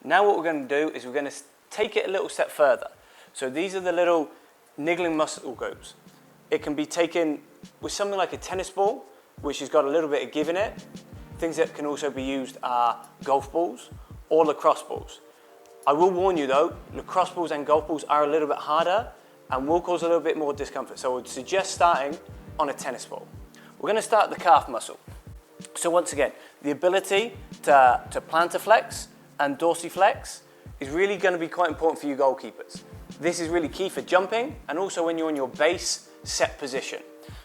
Now what we're going to do is we're going to take it a little step further. So these are the little niggling muscle groups. It can be taken with something like a tennis ball, which has got a little bit of give in it. Things that can also be used are golf balls or lacrosse balls. I will warn you though, lacrosse balls and golf balls are a little bit harder and will cause a little bit more discomfort. So I would suggest starting on a tennis ball. We're going to start the calf muscle. So once again, the ability to plantar flex and dorsiflex is really going to be quite important for you goalkeepers. This is really key for jumping and also when you're in your base set position.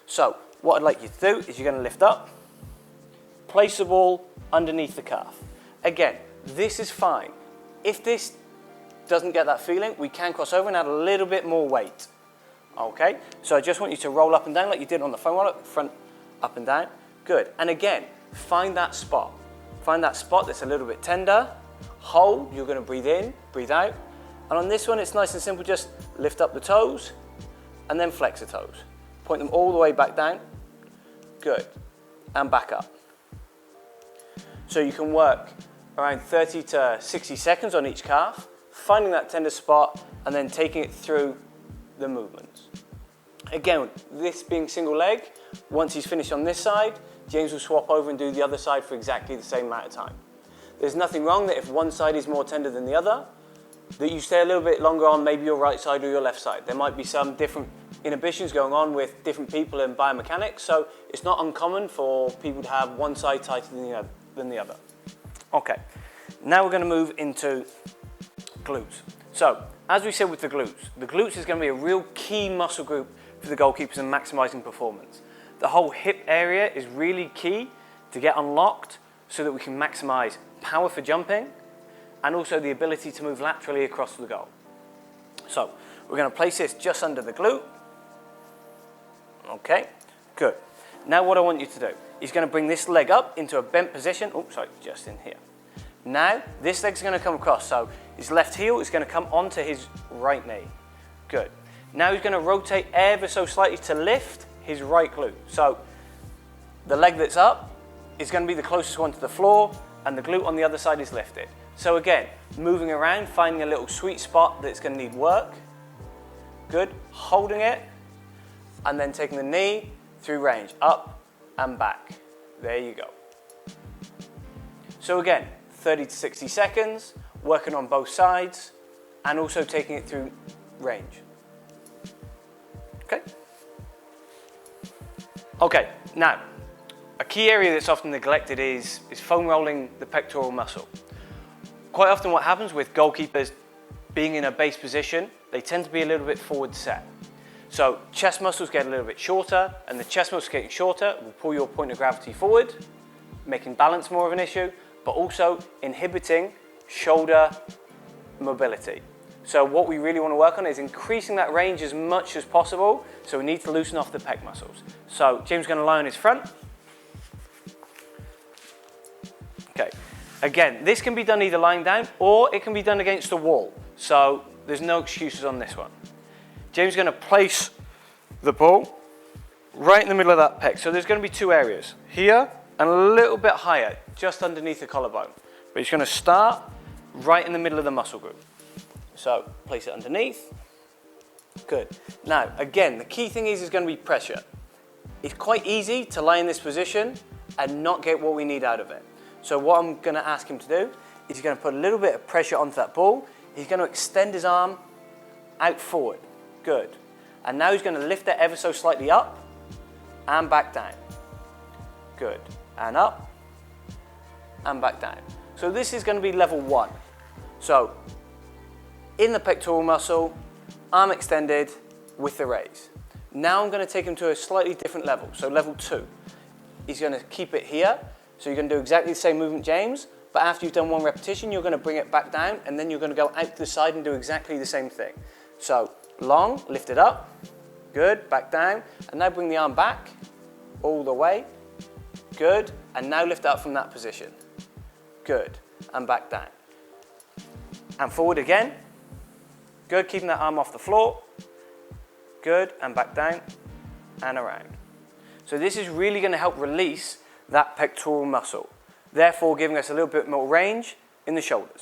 So what I'd like you to do is you're going to lift up, place the ball underneath the calf. Again, this is fine. If this doesn't get that feeling, we can cross over and add a little bit more weight. Okay, so I just want you to roll up and down like you did on the foam roller, front, up and down. Good, and again, find that spot. Find that spot that's a little bit tender. Hold, you're going to breathe in, breathe out. And on this one, it's nice and simple, just lift up the toes and then flex the toes. Point them all the way back down. Good, and back up. So you can work around 30 to 60 seconds on each calf, finding that tender spot and then taking it through the movements. Again, this being single leg, once he's finished on this side, James will swap over and do the other side for exactly the same amount of time. There's nothing wrong that if one side is more tender than the other, that you stay a little bit longer on maybe your right side or your left side. There might be some different inhibitions going on with different people in biomechanics, so it's not uncommon for people to have one side tighter than the other. Okay, now we're going to move into glutes. So, as we said with the glutes is going to be a real key muscle group for the goalkeepers in maximising performance. The whole hip area is really key to get unlocked so that we can maximise power for jumping and also the ability to move laterally across the goal. So, we're going to place this just under the glute. Okay, good. Now what I want you to do is going to bring this leg up into a bent position. Oh, sorry, just in here. Now, this leg's going to come across, so his left heel is going to come onto his right knee. Good. Now he's going to rotate ever so slightly to lift his right glute. So, the leg that's up is going to be the closest one to the floor, and the glute on the other side is lifted. So again, moving around, finding a little sweet spot that's going to need work. Good. Holding it, and then taking the knee through range, up and back. There you go. So again, 30 to 60 seconds, working on both sides, and also taking it through range. Okay? Okay, now, a key area that's often neglected is foam rolling the pectoral muscle. Quite often what happens with goalkeepers being in a base position, they tend to be a little bit forward set. So chest muscles get a little bit shorter, and the chest muscles getting shorter will pull your point of gravity forward, making balance more of an issue, but also inhibiting shoulder mobility. So what we really want to work on is increasing that range as much as possible, so we need to loosen off the pec muscles. So James is going to lie on his front. Okay, again, this can be done either lying down or it can be done against the wall. So there's no excuses on this one. James is going to place the ball right in the middle of that pec. So there's going to be two areas, here and a little bit higher, just underneath the collarbone. But he's going to start right in the middle of the muscle group. So place it underneath. Good. Now, again, the key thing is going to be pressure. It's quite easy to lie in this position and not get what we need out of it. So what I'm going to ask him to do is he's going to put a little bit of pressure onto that ball. He's going to extend his arm out forward. Good. And now he's going to lift it ever so slightly up and back down. Good. And up and back down. So this is going to be level 1. So in the pectoral muscle, arm extended with the raise. Now I'm going to take him to a slightly different level, so level 2. He's going to keep it here, so you're going to do exactly the same movement, James, but after you've done 1 repetition, you're going to bring it back down, and then you're going to go out to the side and do exactly the same thing. So long, lift it up, good, back down, and now bring the arm back, all the way, good, and now lift up from that position. Good, and back down. And forward again. Good, keeping that arm off the floor. Good, and back down and around. So this is really going to help release that pectoral muscle, therefore giving us a little bit more range in the shoulders.